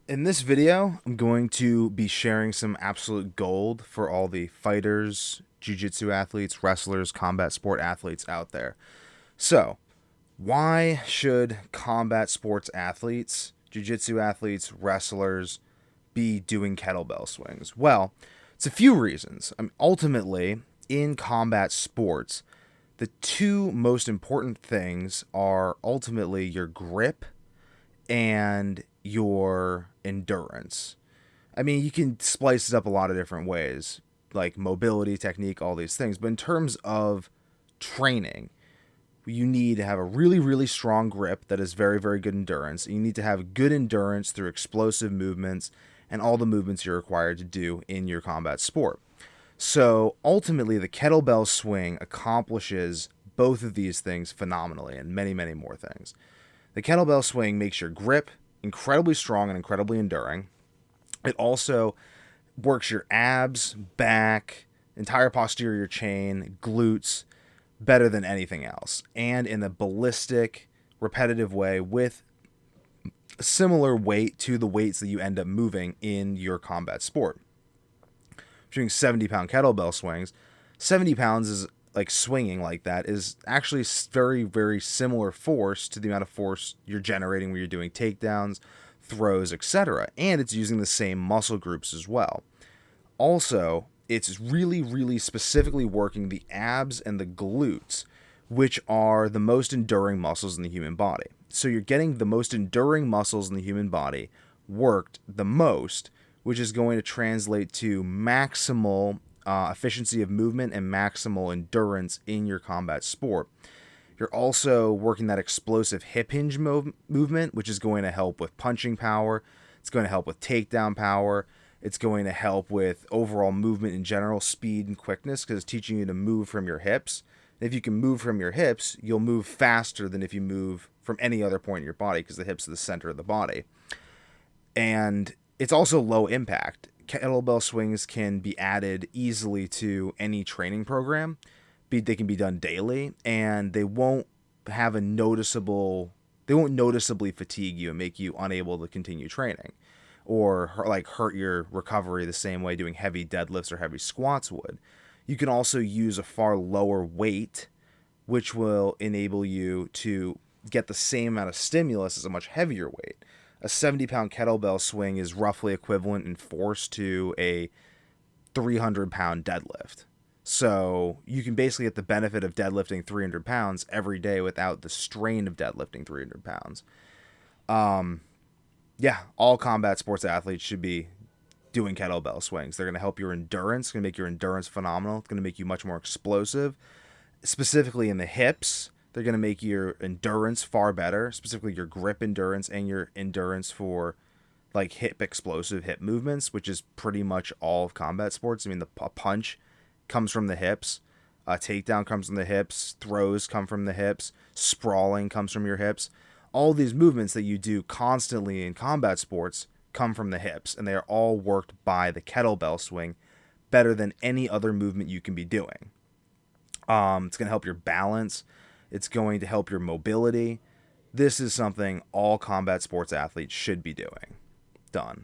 In this video, I'm going to be sharing some absolute gold for all the fighters, jiu-jitsu athletes, wrestlers, combat sport athletes out there. So, why should combat sports athletes, jiu-jitsu athletes, wrestlers be doing kettlebell swings? Well, it's a few reasons. Ultimately, in combat sports, the two most important things are ultimately your grip and your endurance. I mean, you can splice it up a lot of different ways, like mobility, technique, all these things. But in terms of training, you need to have a really, really strong grip that is very, very good endurance. You need to have good endurance through explosive movements and all the movements you're required to do in your combat sport. So ultimately, the kettlebell swing accomplishes both of these things phenomenally and many, many more things. The kettlebell swing makes your grip incredibly strong and incredibly enduring. It also works your abs, back, entire posterior chain, glutes better than anything else, and in a ballistic, repetitive way with similar weight to the weights that you end up moving in your combat sport. Doing 70-pound kettlebell swings, 70 pounds is like swinging like that is actually very, very similar force to the amount of force you're generating when you're doing takedowns, throws, etc. And it's using the same muscle groups as well. Also, it's really, really specifically working the abs and the glutes, which are the most enduring muscles in the human body. So you're getting the most enduring muscles in the human body worked the most, which is going to translate to maximal efficiency of movement and maximal endurance in your combat sport. You're also working that explosive hip hinge movement, which is going to help with punching power. It's going to help with takedown power. It's going to help with overall movement in general, speed and quickness, because it's teaching you to move from your hips. And if you can move from your hips, you'll move faster than if you move from any other point in your body, because the hips are the center of the body. And it's also low impact. Kettlebell swings can be added easily to any training program. They can be done daily, and they won't noticeably fatigue you and make you unable to continue training, or like hurt your recovery the same way doing heavy deadlifts or heavy squats would. You can also use a far lower weight, which will enable you to get the same amount of stimulus as a much heavier weight. A 70-pound kettlebell swing is roughly equivalent in force to a 300-pound deadlift. So you can basically get the benefit of deadlifting 300 pounds every day without the strain of deadlifting 300 pounds. Yeah, all combat sports athletes should be doing kettlebell swings. They're going to help your endurance, going to make your endurance phenomenal. It's going to make you much more explosive, specifically in the hips. They're going to make your endurance far better, specifically your grip endurance and your endurance for like explosive hip movements, which is pretty much all of combat sports. I mean, a punch comes from the hips, a takedown comes from the hips, throws come from the hips, sprawling comes from your hips. All these movements that you do constantly in combat sports come from the hips, and they are all worked by the kettlebell swing better than any other movement you can be doing. It's going to help your balance. It's going to help your mobility. This is something all combat sports athletes should be doing. Done.